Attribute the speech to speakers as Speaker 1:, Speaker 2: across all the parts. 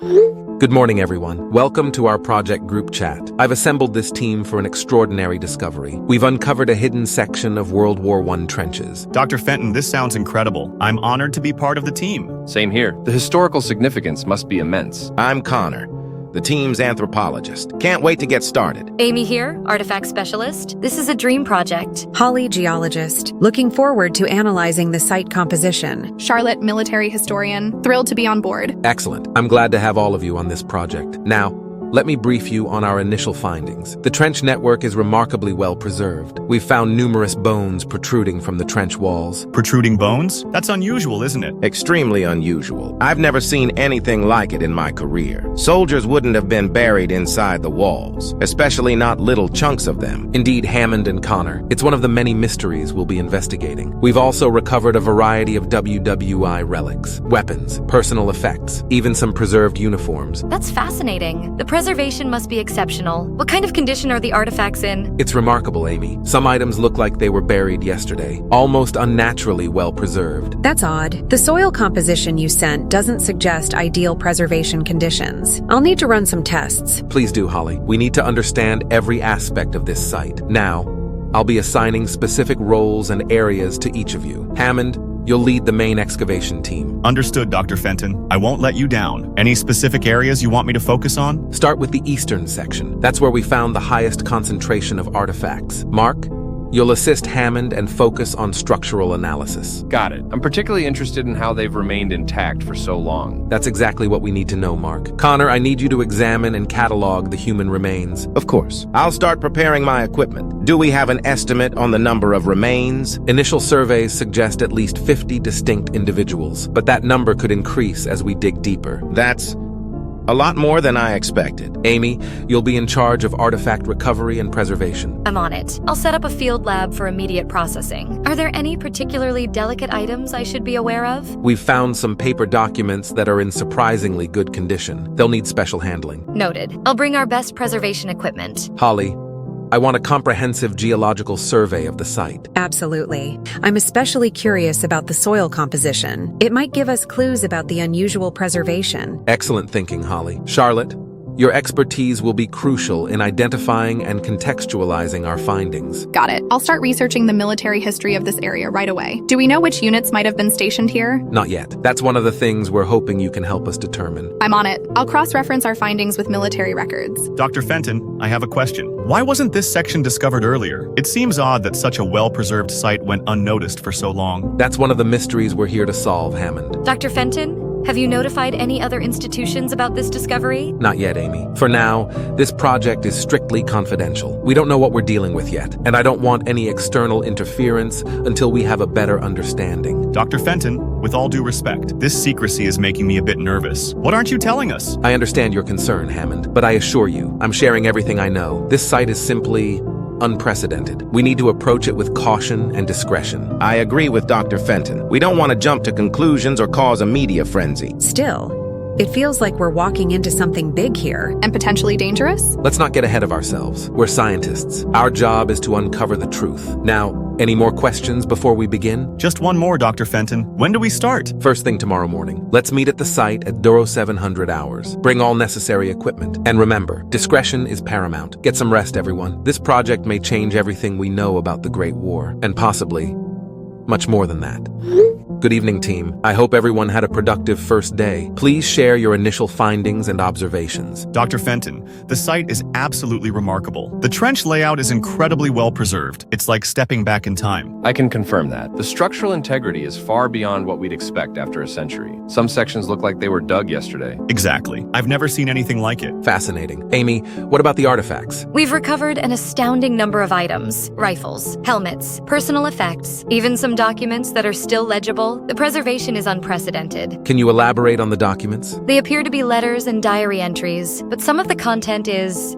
Speaker 1: Good morning, everyone. Welcome to our project group chat. I've assembled this team for an extraordinary discovery. We've uncovered a hidden section of World War I trenches.
Speaker 2: Dr. Fenton, this sounds incredible. I'm honored to be part of the team.
Speaker 3: Same here. The historical significance must be immense.
Speaker 4: I'm Connor, the team's anthropologist. Can't wait to get started.
Speaker 5: Amy here, artifact specialist. This is a dream project.
Speaker 6: Holly, geologist. Looking forward to analyzing the site composition.
Speaker 7: Charlotte, military historian. Thrilled to be on board.
Speaker 1: Excellent. I'm glad to have all of you on this project. Now, let me brief you on our initial findings. The trench network is remarkably well preserved. We've found numerous bones protruding from the trench walls.
Speaker 2: Protruding bones? That's unusual, isn't it?
Speaker 4: Extremely unusual. I've never seen anything like it in my career. Soldiers wouldn't have been buried inside the walls, especially not little chunks of them.
Speaker 1: Indeed, Hammond and Connor, it's one of the many mysteries we'll be investigating. We've also recovered a variety of WWI relics, weapons, personal effects, even some preserved uniforms.
Speaker 5: That's fascinating. The preservation must be exceptional. What kind of condition are the artifacts in?
Speaker 1: It's remarkable, Amy. Some items look like they were buried yesterday, almost unnaturally well preserved.
Speaker 6: That's odd. The soil composition you sent doesn't suggest ideal preservation conditions. I'll need to run some tests.
Speaker 1: Please do, Holly. We need to understand every aspect of this site. Now, I'll be assigning specific roles and areas to each of you. Hammond, you'll lead the main excavation team.
Speaker 2: Understood, Dr. Fenton. I won't let you down. Any specific areas you want me to focus on?
Speaker 1: Start with the eastern section. That's where we found the highest concentration of artifacts. Mark, you'll assist Hammond and focus on structural analysis.
Speaker 3: Got it. I'm particularly interested in how they've remained intact for so long.
Speaker 1: That's exactly what we need to know, Mark. Connor, I need you to examine and catalog the human remains.
Speaker 4: Of course. I'll start preparing my equipment. Do we have an estimate on the number of remains?
Speaker 1: Initial surveys suggest at least 50 distinct individuals, but that number could increase as we dig deeper.
Speaker 4: That's a lot more than I expected.
Speaker 1: Amy, you'll be in charge of artifact recovery and preservation.
Speaker 5: I'm on it. I'll set up a field lab for immediate processing. Are there any particularly delicate items I should be aware of?
Speaker 1: We've found some paper documents that are in surprisingly good condition. They'll need special handling.
Speaker 5: Noted. I'll bring our best preservation equipment.
Speaker 1: Holly, I want a comprehensive geological survey of the site.
Speaker 6: Absolutely. I'm especially curious about the soil composition. It might give us clues about the unusual preservation.
Speaker 1: Excellent thinking, Holly. Charlotte, your expertise will be crucial in identifying and contextualizing our findings.
Speaker 7: Got it. I'll start researching the military history of this area right away. Do we know which units might have been stationed here?
Speaker 1: Not yet. That's one of the things we're hoping you can help us determine.
Speaker 7: I'm on it. I'll cross-reference our findings with military records.
Speaker 2: Dr. Fenton, I have a question. Why wasn't this section discovered earlier? It seems odd that such a well-preserved site went unnoticed for so long.
Speaker 1: That's one of the mysteries we're here to solve, Hammond.
Speaker 5: Dr. Fenton, have you notified any other institutions about this discovery?
Speaker 1: Not yet, Amy. For now, this project is strictly confidential. We don't know what we're dealing with yet, and I don't want any external interference until we have a better understanding.
Speaker 2: Dr. Fenton, with all due respect, this secrecy is making me a bit nervous. What aren't you telling us?
Speaker 1: I understand your concern, Hammond, but I assure you, I'm sharing everything I know. This site is simply unprecedented. We need to approach it with caution and discretion.
Speaker 4: I agree with Dr. Fenton. We don't want to jump to conclusions or cause a media frenzy.
Speaker 6: Still, it feels like we're walking into something big here.
Speaker 7: And potentially dangerous?
Speaker 1: Let's not get ahead of ourselves. We're scientists. Our job is to uncover the truth. Now, any more questions before we begin?
Speaker 2: Just one more, Dr. Fenton. When do we start?
Speaker 1: First thing tomorrow morning. Let's meet at the site at 0700 hours. Bring all necessary equipment. And remember, discretion is paramount. Get some rest, everyone. This project may change everything we know about the Great War, and possibly much more than that. Good evening, team. I hope everyone had a productive first day. Please share your initial findings and observations.
Speaker 2: Dr. Fenton, the site is absolutely remarkable. The trench layout is incredibly well preserved. It's like stepping back in time.
Speaker 3: I can confirm that. The structural integrity is far beyond what we'd expect after a century. Some sections look like they were dug yesterday.
Speaker 2: Exactly. I've never seen anything like it.
Speaker 1: Fascinating. Amy, what about the artifacts?
Speaker 5: We've recovered an astounding number of items. Rifles, helmets, personal effects, even some documents that are still legible. The preservation is unprecedented.
Speaker 1: Can you elaborate on the documents?
Speaker 5: They appear to be letters and diary entries, but some of the content is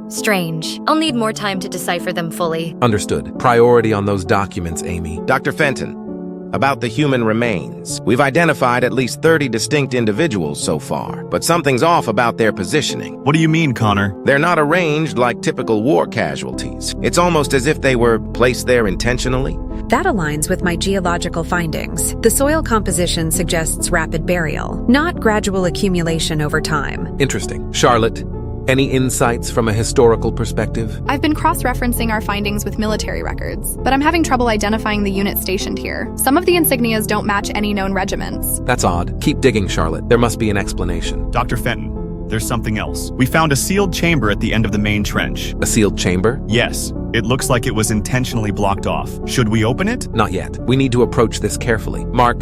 Speaker 5: strange. I'll need more time to decipher them fully.
Speaker 1: Understood. Priority on those documents, Amy.
Speaker 4: Dr. Fenton, About the human remains. We've identified at least 30 distinct individuals so far, but something's off about their positioning.
Speaker 2: What do you mean, Connor?
Speaker 4: They're not arranged like typical war casualties. It's almost as if they were placed there intentionally.
Speaker 6: That aligns with my geological findings. The soil composition suggests rapid burial, not gradual accumulation over time.
Speaker 1: Interesting. Charlotte, any insights from a historical perspective?
Speaker 7: I've been cross-referencing our findings with military records, but I'm having trouble identifying the unit stationed here. Some of the insignias don't match any known regiments.
Speaker 1: That's odd. Keep digging, Charlotte. There must be an explanation.
Speaker 2: Dr. Fenton, there's something else. We found a sealed chamber at the end of the main trench.
Speaker 1: A sealed chamber?
Speaker 2: Yes, it looks like it was intentionally blocked off. Should we open it?
Speaker 1: Not yet. We need to approach this carefully. Mark,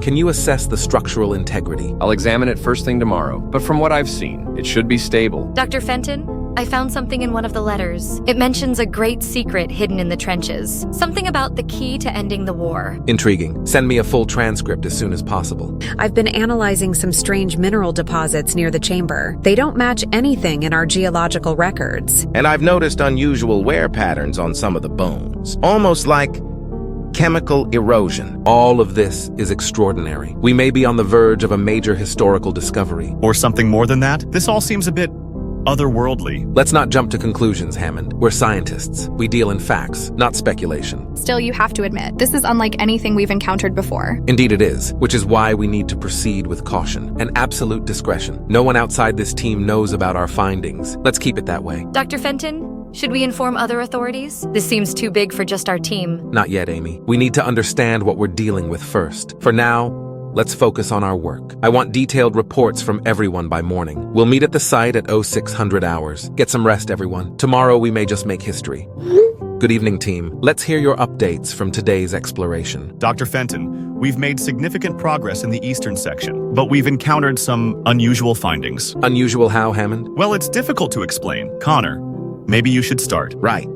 Speaker 1: can you assess the structural integrity?
Speaker 3: I'll examine it first thing tomorrow, but from what I've seen, it should be stable.
Speaker 5: Dr. Fenton, I found something in one of the letters. It mentions a great secret hidden in the trenches. Something about the key to ending the war.
Speaker 1: Intriguing. Send me a full transcript as soon as possible.
Speaker 6: I've been analyzing some strange mineral deposits near the chamber. They don't match anything in our geological records.
Speaker 4: And I've noticed unusual wear patterns on some of the bones, almost like chemical erosion.
Speaker 1: All of this is extraordinary. We may be on the verge of a major historical discovery.
Speaker 2: Or something more than that? This all seems a bit otherworldly.
Speaker 1: Let's not jump to conclusions, Hammond. We're scientists. We deal in facts, not speculation.
Speaker 7: Still, you have to admit, this is unlike anything we've encountered before.
Speaker 1: Indeed it is, which is why we need to proceed with caution and absolute discretion. No one outside this team knows about our findings. Let's keep it that way.
Speaker 5: Dr. Fenton, should we inform other authorities? This seems too big for just our team.
Speaker 1: Not yet, Amy. We need to understand what we're dealing with first. For now, let's focus on our work. I want detailed reports from everyone by morning. We'll meet at the site at 0600 hours. Get some rest, everyone. Tomorrow we may just make history. Good evening, team. Let's hear your updates from today's exploration.
Speaker 2: Dr. Fenton, we've made significant progress in the eastern section, but we've encountered some unusual findings.
Speaker 1: Unusual how, Hammond?
Speaker 2: Well, it's difficult to explain. Connor, maybe you should start.
Speaker 4: Right.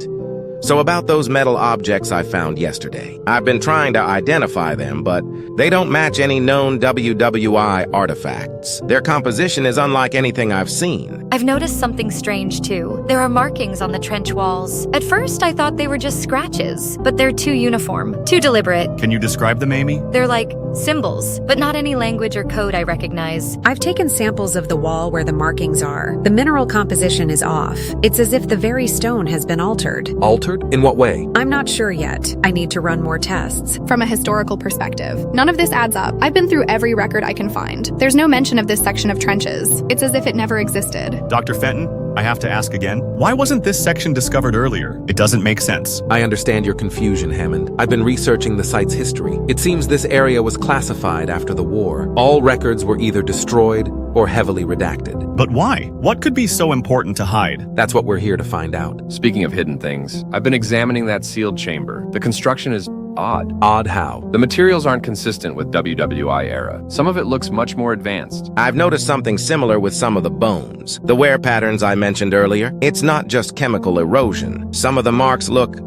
Speaker 4: So about those metal objects I found yesterday. I've been trying to identify them, but they don't match any known WWI artifacts. Their composition is unlike anything I've seen.
Speaker 5: I've noticed something strange too. There are markings on the trench walls. At first, I thought they were just scratches, but they're too uniform, too deliberate.
Speaker 2: Can you describe them, Amy?
Speaker 5: They're like symbols, but not any language or code I recognize.
Speaker 6: I've taken samples of the wall where the markings are. The mineral composition is off. It's as if the very stone has been altered.
Speaker 1: Altered? In what way?
Speaker 6: I'm not sure yet. I need to run more tests.
Speaker 7: From a historical perspective, none of this adds up. I've been through every record I can find. There's no mention of this section of trenches. It's as if it never existed.
Speaker 2: Dr. Fenton, I have to ask again. Why wasn't this section discovered earlier? It doesn't make sense.
Speaker 1: I understand your confusion, Hammond. I've been researching the site's history. It seems this area was classified after the war. All records were either destroyed or heavily redacted.
Speaker 2: But why? What could be so important to hide?
Speaker 1: That's what we're here to find out.
Speaker 3: Speaking of hidden things, I've been examining that sealed chamber. The construction is odd.
Speaker 1: Odd how?
Speaker 3: The materials aren't consistent with WWI era. Some of it looks much more advanced.
Speaker 4: I've noticed something similar with some of the bones. The wear patterns I mentioned earlier, it's not just chemical erosion. Some of the marks look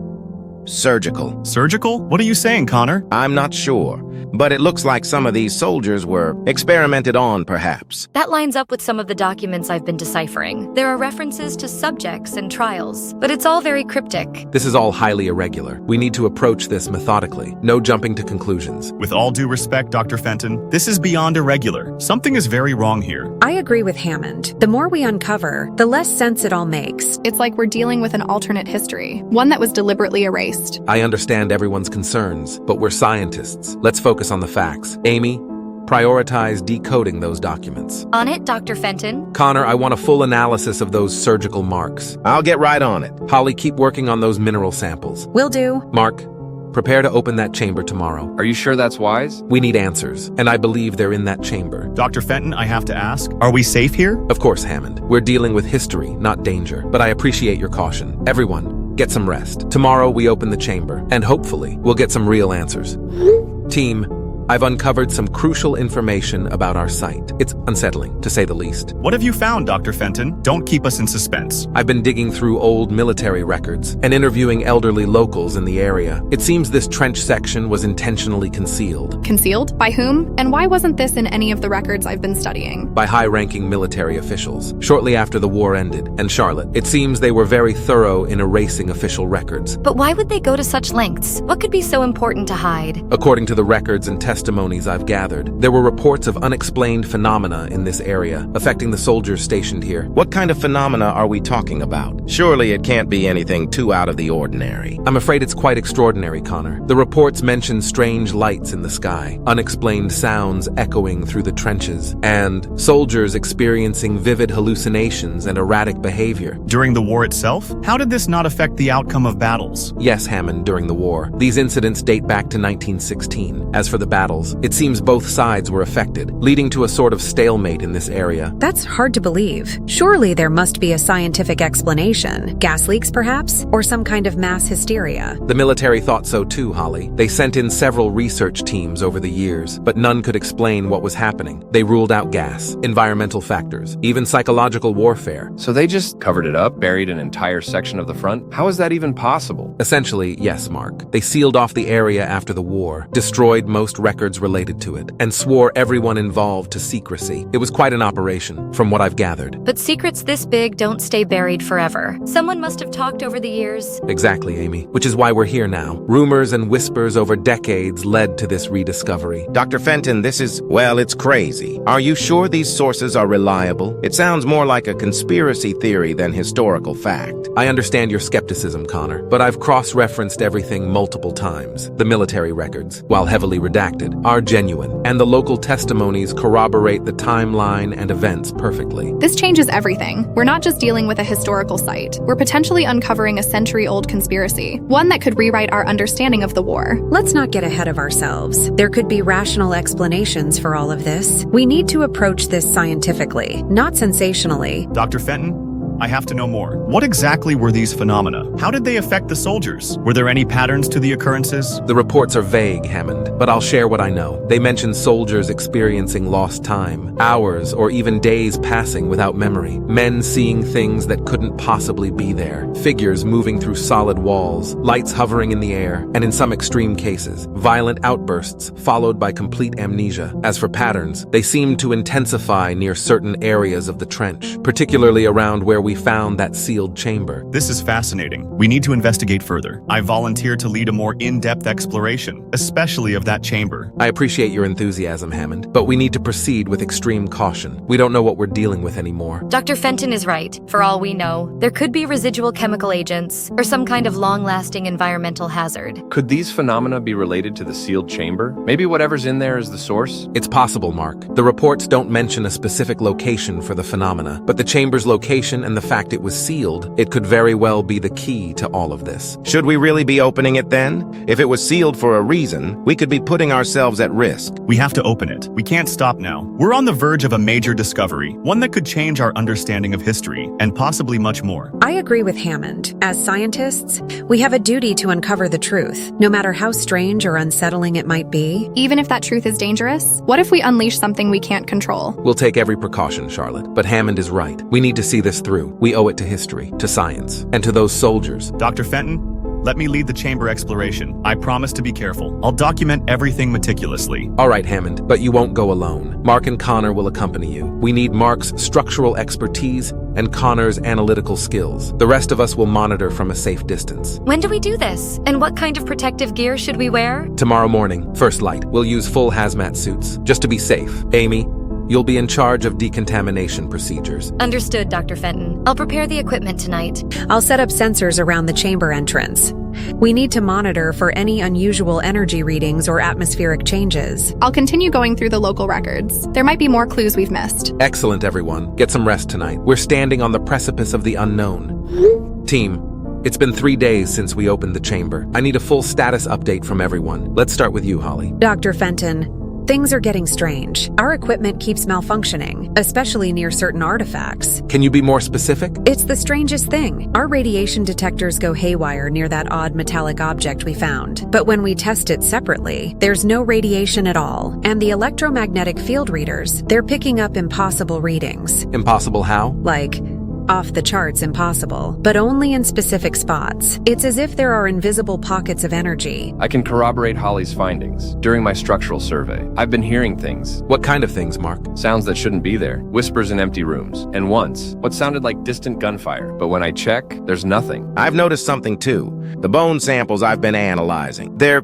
Speaker 4: surgical.
Speaker 2: Surgical? What are you saying, Connor?
Speaker 4: I'm not sure, but it looks like some of these soldiers were experimented on, perhaps.
Speaker 5: That lines up with some of the documents I've been deciphering. There are references to subjects and trials, but it's all very cryptic.
Speaker 1: This is all highly irregular. We need to approach this methodically. No jumping to conclusions.
Speaker 2: With all due respect, Dr. Fenton, this is beyond irregular. Something is very wrong here.
Speaker 6: I agree with Hammond. The more we uncover, the less sense it all makes.
Speaker 7: It's like we're dealing with an alternate history, one that was deliberately erased.
Speaker 1: I understand everyone's concerns, but we're scientists. Let's focus on the facts. Amy, prioritize decoding those documents.
Speaker 5: On it, Dr. Fenton.
Speaker 1: Connor, I want a full analysis of those surgical marks.
Speaker 4: I'll get right on it.
Speaker 1: Holly, keep working on those mineral samples.
Speaker 6: Will do.
Speaker 1: Mark, prepare to open that chamber tomorrow.
Speaker 3: Are you sure that's wise?
Speaker 1: We need answers, and I believe they're in that chamber.
Speaker 2: Dr. Fenton, I have to ask, are we safe here?
Speaker 1: Of course, Hammond. We're dealing with history, not danger, but I appreciate your caution. Everyone, get some rest. Tomorrow we open the chamber, and hopefully we'll get some real answers. Team, I've uncovered some crucial information about our site. It's unsettling, to say the least.
Speaker 2: What have you found, Dr. Fenton? Don't keep us in suspense.
Speaker 1: I've been digging through old military records and interviewing elderly locals in the area. It seems this trench section was intentionally concealed.
Speaker 7: Concealed? By whom? And why wasn't this in any of the records I've been studying?
Speaker 1: By high-ranking military officials, shortly after the war ended. And Charlotte, it seems they were very thorough in erasing official records.
Speaker 5: But why would they go to such lengths? What could be so important to hide?
Speaker 1: According to the records and testimonies I've gathered, there were reports of unexplained phenomena in this area, affecting the soldiers stationed here.
Speaker 4: What kind of phenomena are we talking about? Surely it can't be anything too out of the ordinary.
Speaker 1: I'm afraid it's quite extraordinary, Connor. The reports mention strange lights in the sky, unexplained sounds echoing through the trenches, and soldiers experiencing vivid hallucinations and erratic behavior.
Speaker 2: During the war itself? How did this not affect the outcome of battles?
Speaker 1: Yes, Hammond, during the war. These incidents date back to 1916. As for the battles, it seems both sides were affected, leading to a sort of stalemate in this area.
Speaker 6: That's hard to believe. Surely there must be a scientific explanation. Gas leaks, perhaps? Or some kind of mass hysteria?
Speaker 1: The military thought so too, Holly. They sent in several research teams over the years, but none could explain what was happening. They ruled out gas, environmental factors, even psychological warfare.
Speaker 3: So they just covered it up, buried an entire section of the front? How is that even possible?
Speaker 1: Essentially, yes, Mark. They sealed off the area after the war, destroyed most records related to it, and swore everyone involved to secrecy. It was quite an operation, from what I've gathered.
Speaker 5: But secrets this big don't stay buried forever. Someone must have talked over the years.
Speaker 1: Exactly, Amy. Which is why we're here now. Rumors and whispers over decades led to this rediscovery.
Speaker 4: Dr. Fenton, this is, well, it's crazy. Are you sure these sources are reliable? It sounds more like a conspiracy theory than historical fact.
Speaker 1: I understand your skepticism, Connor, but I've cross-referenced everything multiple times. The military records, while heavily redacted, are genuine, and the local testimonies corroborate the timeline and events perfectly.
Speaker 7: This changes everything. We're not just dealing with a historical site. We're potentially uncovering a century-old conspiracy, one that could rewrite our understanding of the war.
Speaker 6: Let's not get ahead of ourselves. There could be rational explanations for all of this. We need to approach this scientifically, not sensationally.
Speaker 2: Dr. Fenton, I have to know more. What exactly were these phenomena? How did they affect the soldiers? Were there any patterns to the occurrences?
Speaker 1: The reports are vague, Hammond, but I'll share what I know. They mention soldiers experiencing lost time, hours or even days passing without memory, men seeing things that couldn't possibly be there, figures moving through solid walls, lights hovering in the air, and in some extreme cases, violent outbursts followed by complete amnesia. As for patterns, they seemed to intensify near certain areas of the trench, particularly around where we found that sealed chamber.
Speaker 2: This is fascinating. We need to investigate further. I volunteer to lead a more in-depth exploration, especially of that chamber.
Speaker 1: I appreciate your enthusiasm, Hammond, but we need to proceed with extreme caution. We don't know what we're dealing with anymore.
Speaker 5: Dr. Fenton is right. For all we know, there could be residual chemical agents or some kind of long-lasting environmental hazard.
Speaker 3: Could these phenomena be related to the sealed chamber? Maybe whatever's in there is the source?
Speaker 1: It's possible, Mark. The reports don't mention a specific location for the phenomena, but the chamber's location and the fact it was sealed, it could very well be the key to all of this.
Speaker 4: Should we really be opening it then? If it was sealed for a reason, we could be putting ourselves at risk.
Speaker 2: We have to open it. We can't stop now. We're on the verge of a major discovery, one that could change our understanding of history, and possibly much more.
Speaker 6: I agree with Hammond. As scientists, we have a duty to uncover the truth, no matter how strange or unsettling it might be.
Speaker 7: Even if that truth is dangerous, what if we unleash something we can't control?
Speaker 1: We'll take every precaution, Charlotte, but Hammond is right. We need to see this through. We owe it to history, to science, and to those soldiers.
Speaker 2: Dr. Fenton, let me lead the chamber exploration. I promise to be careful. I'll document everything meticulously.
Speaker 1: All right, Hammond, but you won't go alone. Mark and Connor will accompany you. We need Mark's structural expertise and Connor's analytical skills. The rest of us will monitor from a safe distance.
Speaker 5: When do we do this? And what kind of protective gear should we wear?
Speaker 1: Tomorrow morning, first light. We'll use full hazmat suits, just to be safe. Amy, you'll be in charge of decontamination procedures.
Speaker 5: Understood, Dr. Fenton. I'll prepare the equipment tonight.
Speaker 6: I'll set up sensors around the chamber entrance. We need to monitor for any unusual energy readings or atmospheric changes.
Speaker 7: I'll continue going through the local records. There might be more clues we've missed.
Speaker 1: Excellent, everyone. Get some rest tonight. We're standing on the precipice of the unknown. Team, it's been 3 days since we opened the chamber. I need a full status update from everyone. Let's start with you, Holly.
Speaker 6: Dr. Fenton, Things are getting strange. Our equipment keeps malfunctioning, especially near certain artifacts.
Speaker 1: Can you be more specific?
Speaker 6: It's the strangest thing. Our radiation detectors go haywire near that odd metallic object we found. But when we test it separately, there's no radiation at all. And the electromagnetic field readers, they're picking up impossible readings.
Speaker 1: Impossible how?
Speaker 6: Like, off the charts impossible, but only in specific spots. It's as if there are invisible pockets of energy.
Speaker 3: I can corroborate Holly's findings. During my structural survey, I've been hearing things.
Speaker 1: What kind of things, Mark?
Speaker 3: Sounds that shouldn't be there. Whispers in empty rooms. And once, what sounded like distant gunfire. But when I check, there's nothing.
Speaker 4: I've noticed something too. The bone samples I've been analyzing, they're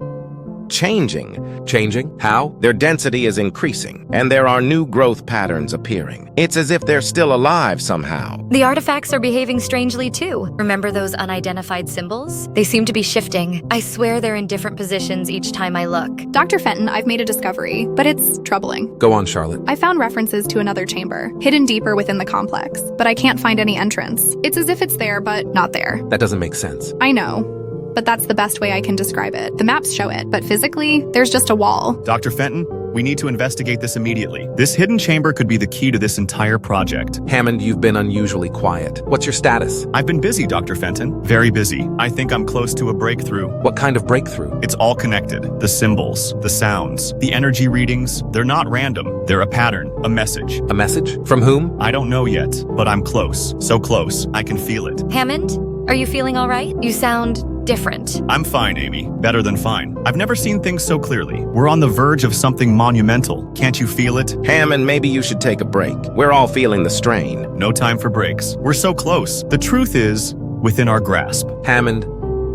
Speaker 4: changing.
Speaker 1: Changing? How?
Speaker 4: Their density is increasing, and there are new growth patterns appearing. It's as if they're still alive somehow.
Speaker 5: The artifacts are behaving strangely too. Remember those unidentified symbols? They seem to be shifting. I swear they're in different positions each time I look.
Speaker 7: Dr. Fenton, I've made a discovery, but it's troubling.
Speaker 1: Go on, Charlotte.
Speaker 7: I found references to another chamber, hidden deeper within the complex, but I can't find any entrance. It's as if it's there, but not there.
Speaker 1: That doesn't make sense.
Speaker 7: I know, but that's the best way I can describe it. The maps show it, but physically, there's just a wall.
Speaker 2: Dr. Fenton, we need to investigate this immediately. This hidden chamber could be the key to this entire project.
Speaker 1: Hammond, you've been unusually quiet. What's your status?
Speaker 2: I've been busy, Dr. Fenton. Very busy. I think I'm close to a breakthrough.
Speaker 1: What kind of breakthrough?
Speaker 2: It's all connected. The symbols, the sounds, the energy readings, they're not random. They're a pattern, a message.
Speaker 1: A message? From whom?
Speaker 2: I don't know yet, but I'm close. So close, I can feel it.
Speaker 5: Hammond, are you feeling all right? You sound different.
Speaker 2: I'm fine, Amy. Better than fine. I've never seen things so clearly. We're on the verge of something monumental. Can't you feel it?
Speaker 4: Hammond, maybe you should take a break. We're all feeling the strain.
Speaker 2: No time for breaks. We're so close. The truth is within our grasp.
Speaker 1: Hammond,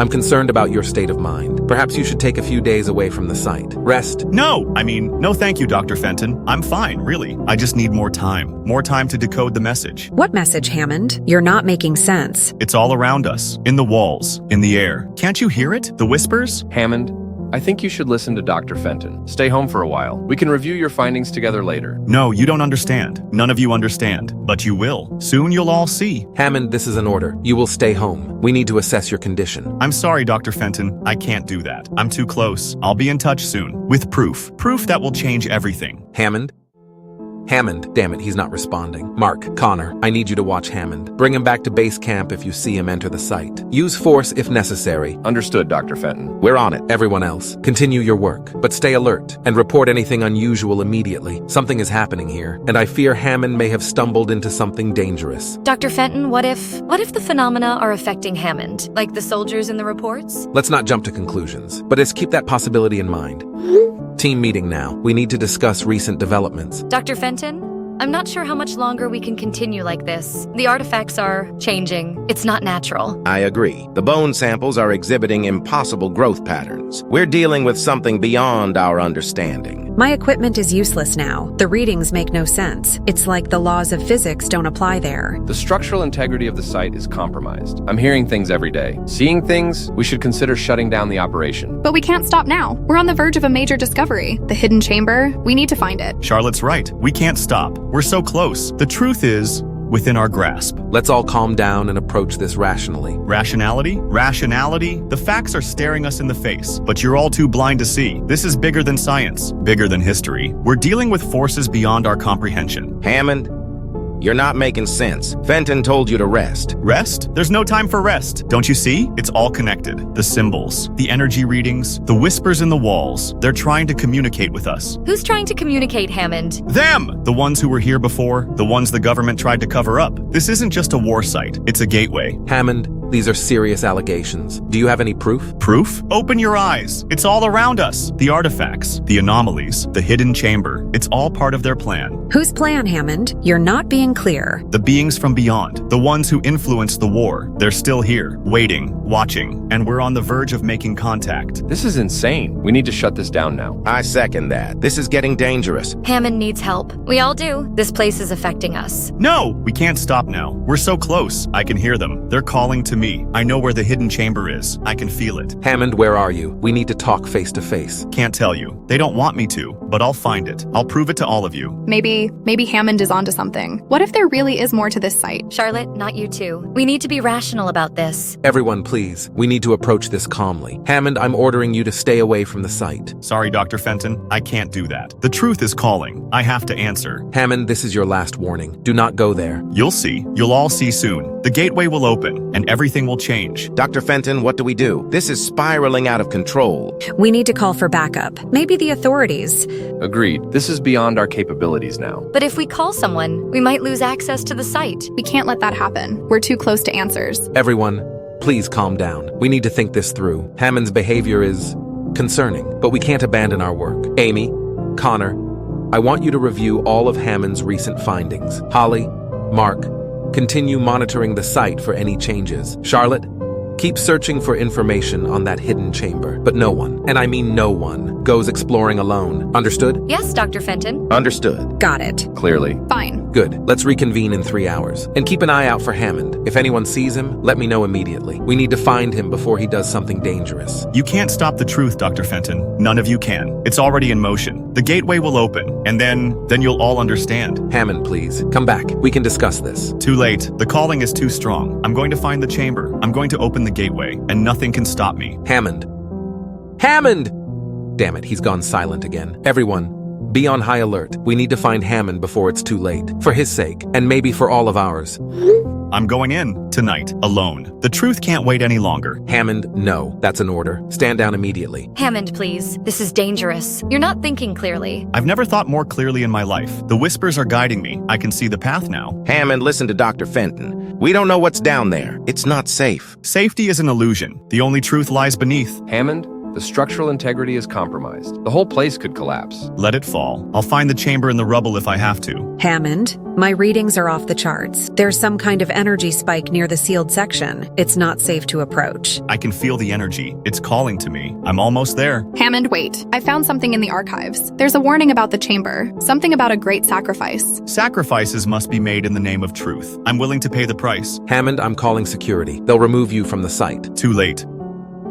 Speaker 1: I'm concerned about your state of mind. Perhaps you should take a few days away from the site. Rest.
Speaker 2: No thank you, Dr. Fenton. I'm fine, really. I just need more time. More time to decode the message.
Speaker 6: What message, Hammond? You're not making sense.
Speaker 2: It's all around us. In the walls. In the air. Can't you hear it? The whispers?
Speaker 3: Hammond, I think you should listen to Dr. Fenton. Stay home for a while. We can review your findings together later.
Speaker 2: No, you don't understand. None of you understand. But you will. Soon you'll all see.
Speaker 1: Hammond, this is an order. You will stay home. We need to assess your condition.
Speaker 2: I'm sorry, Dr. Fenton. I can't do that. I'm too close. I'll be in touch soon. With proof. Proof that will change everything.
Speaker 1: Hammond? Hammond, damn it, he's not responding. Mark, Connor, I need you to watch Hammond. Bring him back to base camp if you see him enter the site. Use force if necessary.
Speaker 3: Understood, Dr. Fenton.
Speaker 4: We're on it.
Speaker 1: Everyone else, continue your work, but stay alert and report anything unusual immediately. Something is happening here, and I fear Hammond may have stumbled into something dangerous.
Speaker 5: Dr. Fenton, what if the phenomena are affecting Hammond, like the soldiers in the reports?
Speaker 1: Let's not jump to conclusions, but let's keep that possibility in mind. Team meeting now. We need to discuss recent developments.
Speaker 5: Dr. Fenton, I'm not sure how much longer we can continue like this. The artifacts are changing. It's not natural.
Speaker 4: I agree. The bone samples are exhibiting impossible growth patterns. We're dealing with something beyond our understanding.
Speaker 6: My equipment is useless now. The readings make no sense. It's like the laws of physics don't apply there.
Speaker 3: The structural integrity of the site is compromised. I'm hearing things every day. Seeing things, we should consider shutting down the operation.
Speaker 7: But we can't stop now. We're on the verge of a major discovery. The hidden chamber. We need to find it.
Speaker 2: Charlotte's right. We can't stop. We're so close. The truth is within our grasp.
Speaker 1: Let's all calm down and approach this rationally.
Speaker 2: Rationality? Rationality? The facts are staring us in the face, but you're all too blind to see. This is bigger than science, bigger than history. We're dealing with forces beyond our comprehension.
Speaker 4: Hammond, you're not making sense. Fenton told you to rest.
Speaker 2: Rest? There's no time for rest. Don't you see? It's all connected. The symbols, the energy readings, the whispers in the walls. They're trying to communicate with us.
Speaker 5: Who's trying to communicate, Hammond?
Speaker 2: Them! The ones who were here before, the ones the government tried to cover up. This isn't just a war site. It's a gateway.
Speaker 1: Hammond, these are serious allegations. Do you have any proof?
Speaker 2: Proof? Open your eyes. It's all around us. The artifacts, the anomalies, the hidden chamber. It's all part of their plan.
Speaker 6: Whose plan, Hammond? You're not being clear.
Speaker 2: The beings from beyond, the ones who influenced the war. They're still here, waiting, watching, and we're on the verge of making contact.
Speaker 3: This is insane. We need to shut this down now.
Speaker 4: I second that. This is getting dangerous.
Speaker 5: Hammond needs help. We all do. This place is affecting us.
Speaker 2: No, we can't stop now. We're so close. I can hear them. They're calling to me. I know where the hidden chamber is. I can feel it.
Speaker 1: Hammond, where are you? We need to talk face to face.
Speaker 2: Can't tell you. They don't want me to, but I'll find it. I'll prove it to all of you.
Speaker 7: Maybe Hammond is onto something. What if there really is more to this site?
Speaker 5: Charlotte, not you too. We need to be rational about this.
Speaker 1: Everyone, please. We need to approach this calmly. Hammond, I'm ordering you to stay away from the site.
Speaker 2: Sorry, Dr. Fenton. I can't do that. The truth is calling. I have to answer.
Speaker 1: Hammond, this is your last warning. Do not go there.
Speaker 2: You'll see. You'll all see soon. The gateway will open, and everything will change.
Speaker 4: Dr. Fenton, what do we do? This is spiraling out of control.
Speaker 6: We need to call for backup. Maybe the authorities.
Speaker 3: Agreed. This is beyond our capabilities now.
Speaker 5: But if we call someone, we might lose access to the site.
Speaker 7: We can't let that happen. We're too close to answers.
Speaker 1: Everyone, please calm down. We need to think this through. Hammond's behavior is concerning, but we can't abandon our work. Amy, Connor, I want you to review all of Hammond's recent findings. Holly, Mark, continue monitoring the site for any changes. Charlotte, keep searching for information on that hidden chamber. But no one, and I mean no one, goes exploring alone. Understood?
Speaker 5: Yes, Dr. Fenton.
Speaker 4: Understood.
Speaker 6: Got it.
Speaker 3: Clearly.
Speaker 7: Fine.
Speaker 1: Good. Let's reconvene in 3 hours. And keep an eye out for Hammond. If anyone sees him, let me know immediately. We need to find him before he does something dangerous.
Speaker 2: You can't stop the truth, Dr. Fenton. None of you can. It's already in motion. The gateway will open, and then you'll all understand.
Speaker 1: Hammond, please, come back. We can discuss this.
Speaker 2: Too late. The calling is too strong. I'm going to find the chamber. I'm going to open the gateway, and nothing can stop me.
Speaker 1: Hammond. Hammond! Damn it, he's gone silent again. Everyone, be on high alert. We need to find Hammond before it's too late. For his sake, and maybe for all of ours.
Speaker 2: I'm going in, tonight, alone. The truth can't wait any longer.
Speaker 1: Hammond, no. That's an order. Stand down immediately.
Speaker 5: Hammond, please. This is dangerous. You're not thinking clearly.
Speaker 2: I've never thought more clearly in my life. The whispers are guiding me. I can see the path now.
Speaker 4: Hammond, listen to Dr. Fenton. We don't know what's down there. It's not safe.
Speaker 2: Safety is an illusion. The only truth lies beneath.
Speaker 3: Hammond, the structural integrity is compromised. The whole place could collapse.
Speaker 2: Let it fall. I'll find the chamber in the rubble if I have to.
Speaker 6: Hammond, my readings are off the charts. There's some kind of energy spike near the sealed section. It's not safe to approach.
Speaker 2: I can feel the energy. It's calling to me. I'm almost there.
Speaker 7: Hammond, wait. I found something in the archives. There's a warning about the chamber. Something about a great sacrifice.
Speaker 2: Sacrifices must be made in the name of truth. I'm willing to pay the price.
Speaker 1: Hammond, I'm calling security. They'll remove you from the site.
Speaker 2: Too late.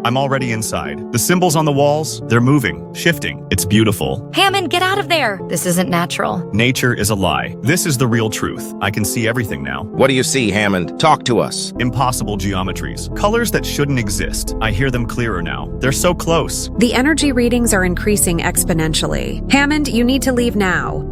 Speaker 2: I'm already inside. The symbols on the walls, they're moving, shifting. It's beautiful.
Speaker 5: Hammond, get out of there! This isn't natural.
Speaker 2: Nature is a lie. This is the real truth. I can see everything now.
Speaker 4: What do you see, Hammond? Talk to us.
Speaker 2: Impossible geometries. Colors that shouldn't exist. I hear them clearer now. They're so close.
Speaker 6: The energy readings are increasing exponentially. Hammond, you need to leave now.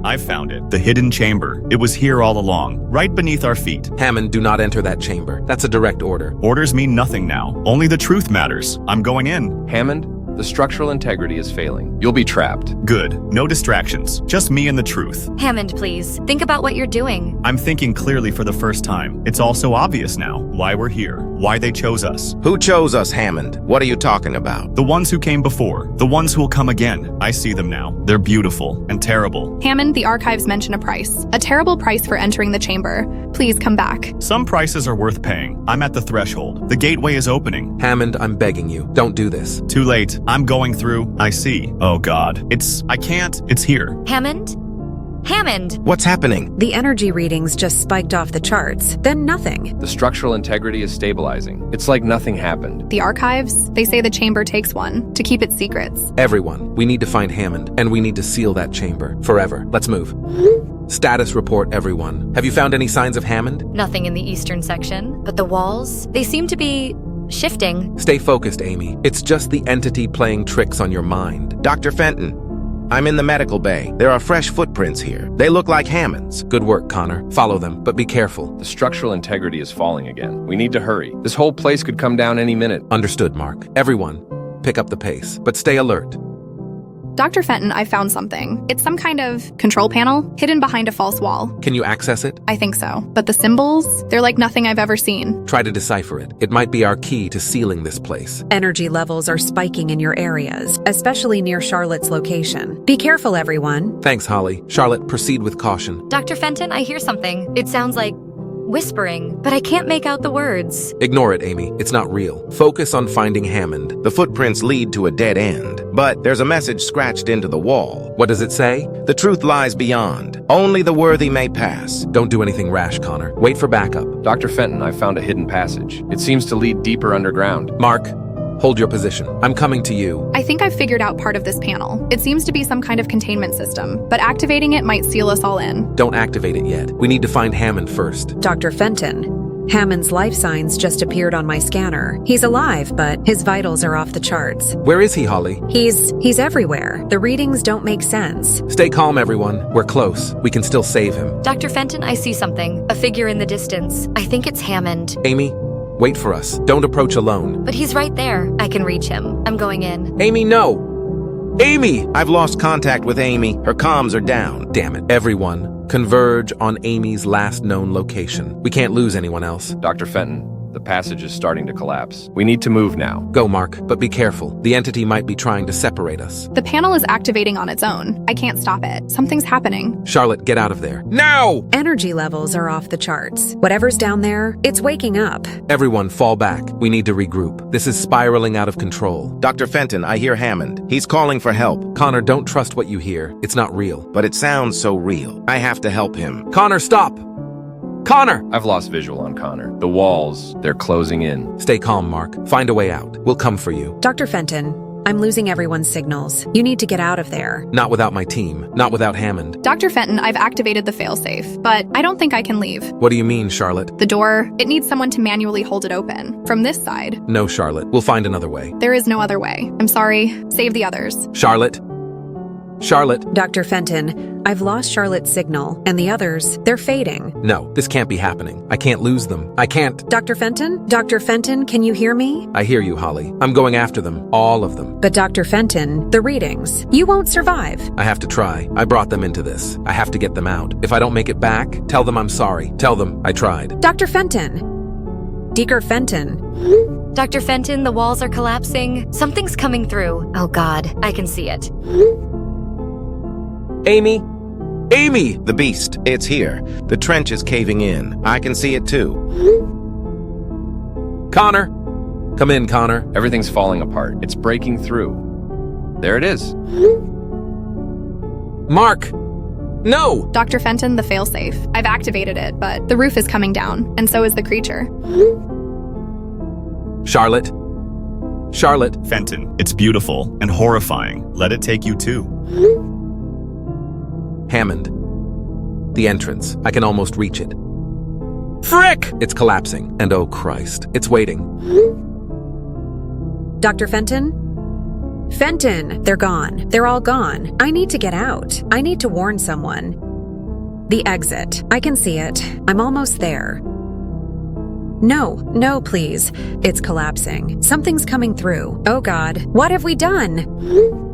Speaker 2: I've found it. The hidden chamber. It was here all along, right beneath our feet.
Speaker 1: Hammond, do not enter that chamber. That's a direct order.
Speaker 2: Orders mean nothing now. Only the truth matters. I'm going in.
Speaker 3: Hammond, the structural integrity is failing. You'll be trapped.
Speaker 2: Good. No distractions. Just me and the truth.
Speaker 5: Hammond, please. Think about what you're doing.
Speaker 2: I'm thinking clearly for the first time. It's all so obvious now. Why we're here. Why they chose us.
Speaker 4: Who chose us, Hammond? What are you talking about?
Speaker 2: The ones who came before. The ones who will come again. I see them now. They're beautiful and terrible.
Speaker 7: Hammond, the archives mention a price. A terrible price for entering the chamber. Please come back.
Speaker 2: Some prices are worth paying. I'm at the threshold. The gateway is opening.
Speaker 1: Hammond, I'm begging you. Don't do this.
Speaker 2: Too late. I'm going through. I see. Oh God. I can't. It's here.
Speaker 5: Hammond? Hammond!
Speaker 4: What's happening?
Speaker 6: The energy readings just spiked off the charts, then nothing.
Speaker 3: The structural integrity is stabilizing. It's like nothing happened.
Speaker 7: The archives? They say the chamber takes one to keep its secrets.
Speaker 1: Everyone, we need to find Hammond, and we need to seal that chamber forever. Let's move. Status report, everyone. Have you found any signs of Hammond?
Speaker 5: Nothing in the eastern section, but the walls, they seem to be shifting.
Speaker 1: Stay focused, Amy. It's just the entity playing tricks on your mind.
Speaker 4: Dr. Fenton, I'm in the medical bay. There are fresh footprints here. They look like Hammond's.
Speaker 1: Good work, Connor. Follow them, but be careful.
Speaker 3: The structural integrity is falling again. We need to hurry. This whole place could come down any minute.
Speaker 1: Understood, Mark. Everyone, pick up the pace, but stay alert.
Speaker 7: Dr. Fenton, I found something. It's some kind of control panel hidden behind a false wall.
Speaker 1: Can you access it?
Speaker 7: I think so. But the symbols, they're like nothing I've ever seen.
Speaker 1: Try to decipher it. It might be our key to sealing this place.
Speaker 6: Energy levels are spiking in your areas, especially near Charlotte's location. Be careful, everyone.
Speaker 1: Thanks, Holly. Charlotte, proceed with caution.
Speaker 5: Dr. Fenton, I hear something. It sounds like whispering, but I can't make out the words.
Speaker 1: Ignore it, Amy. It's not real. Focus on finding Hammond.
Speaker 4: The footprints lead to a dead end. but there's a message scratched into the wall.
Speaker 1: What does it say?
Speaker 4: The truth lies beyond. Only the worthy may pass.
Speaker 1: Don't do anything rash, Connor. Wait for backup.
Speaker 3: Dr. Fenton, I found a hidden passage. It seems to lead deeper underground.
Speaker 1: Mark, hold your position. I'm coming to you.
Speaker 7: I think I've figured out part of this panel. It seems to be some kind of containment system, but activating it might seal us all in.
Speaker 1: Don't activate it yet. We need to find Hammond first.
Speaker 6: Dr. Fenton. Hammond's life signs just appeared on my scanner. He's alive, but his vitals are off the charts.
Speaker 1: Where is he, Holly?
Speaker 6: He's everywhere. The readings don't make sense.
Speaker 1: Stay calm, everyone. We're close. We can still save him.
Speaker 5: Dr. Fenton, I see something. A figure in the distance. I think it's Hammond.
Speaker 1: Amy, wait for us. Don't approach alone.
Speaker 5: But he's right there. I can reach him. I'm going in.
Speaker 1: Amy, no! Amy!
Speaker 4: I've lost contact with Amy. Her comms are down.
Speaker 1: Damn it. Everyone, converge on Amy's last known location. We can't lose anyone else.
Speaker 3: Dr. Fenton, the passage is starting to collapse. We need to move now.
Speaker 1: Go, Mark, but be careful. The entity might be trying to separate us.
Speaker 7: The panel is activating on its own. I can't stop it. Something's happening.
Speaker 1: Charlotte, get out of there. Now!
Speaker 6: Energy levels are off the charts. Whatever's down there, it's waking up.
Speaker 1: Everyone, fall back. We need to regroup. This is spiraling out of control.
Speaker 4: Dr. Fenton, I hear Hammond. He's calling for help.
Speaker 1: Connor, don't trust what you hear. It's not real.
Speaker 4: But it sounds so real. I have to help him.
Speaker 1: Connor, stop! Connor!
Speaker 3: I've lost visual on Connor. The walls, they're closing in.
Speaker 1: Stay calm, Mark. Find a way out. We'll come for you.
Speaker 6: Dr. Fenton, I'm losing everyone's signals. You need to get out of there.
Speaker 1: Not without my team. Not without Hammond.
Speaker 7: Dr. Fenton, I've activated the failsafe, but I don't think I can leave.
Speaker 1: What do you mean, Charlotte?
Speaker 7: The door, it needs someone to manually hold it open. From this side.
Speaker 1: No, Charlotte. We'll find another way.
Speaker 7: There is no other way. I'm sorry. Save the others.
Speaker 1: Charlotte? Charlotte?
Speaker 6: Dr. Fenton, I've lost Charlotte's signal, and the others, they're fading.
Speaker 1: No, this can't be happening. I can't lose them. I can't.
Speaker 6: Dr. Fenton? Dr. Fenton, can you hear me?
Speaker 1: I hear you, Holly. I'm going after them. All of them.
Speaker 6: But Dr. Fenton, the readings. You won't survive.
Speaker 1: I have to try. I brought them into this. I have to get them out. If I don't make it back, tell them I'm sorry. Tell them I tried.
Speaker 6: Dr. Fenton. Dr. Fenton.
Speaker 5: Dr. Fenton, the walls are collapsing. Something's coming through. Oh God, I can see it.
Speaker 1: Amy? Amy!
Speaker 4: The beast. It's here. The trench is caving in. I can see it too.
Speaker 1: Connor! Come in, Connor.
Speaker 3: Everything's falling apart. It's breaking through. There it is.
Speaker 1: Mark! No!
Speaker 7: Dr. Fenton, the failsafe. I've activated it, but the roof is coming down, and so is the creature.
Speaker 1: Charlotte? Charlotte?
Speaker 2: Fenton, it's beautiful and horrifying. Let it take you too.
Speaker 1: Hammond. The entrance. I can almost reach it. Frick! It's collapsing. And oh Christ, it's waiting.
Speaker 6: Dr. Fenton? Fenton! They're gone. They're all gone. I need to get out. I need to warn someone. The exit. I can see it. I'm almost there. No, please. It's collapsing. Something's coming through. Oh God, what have we done?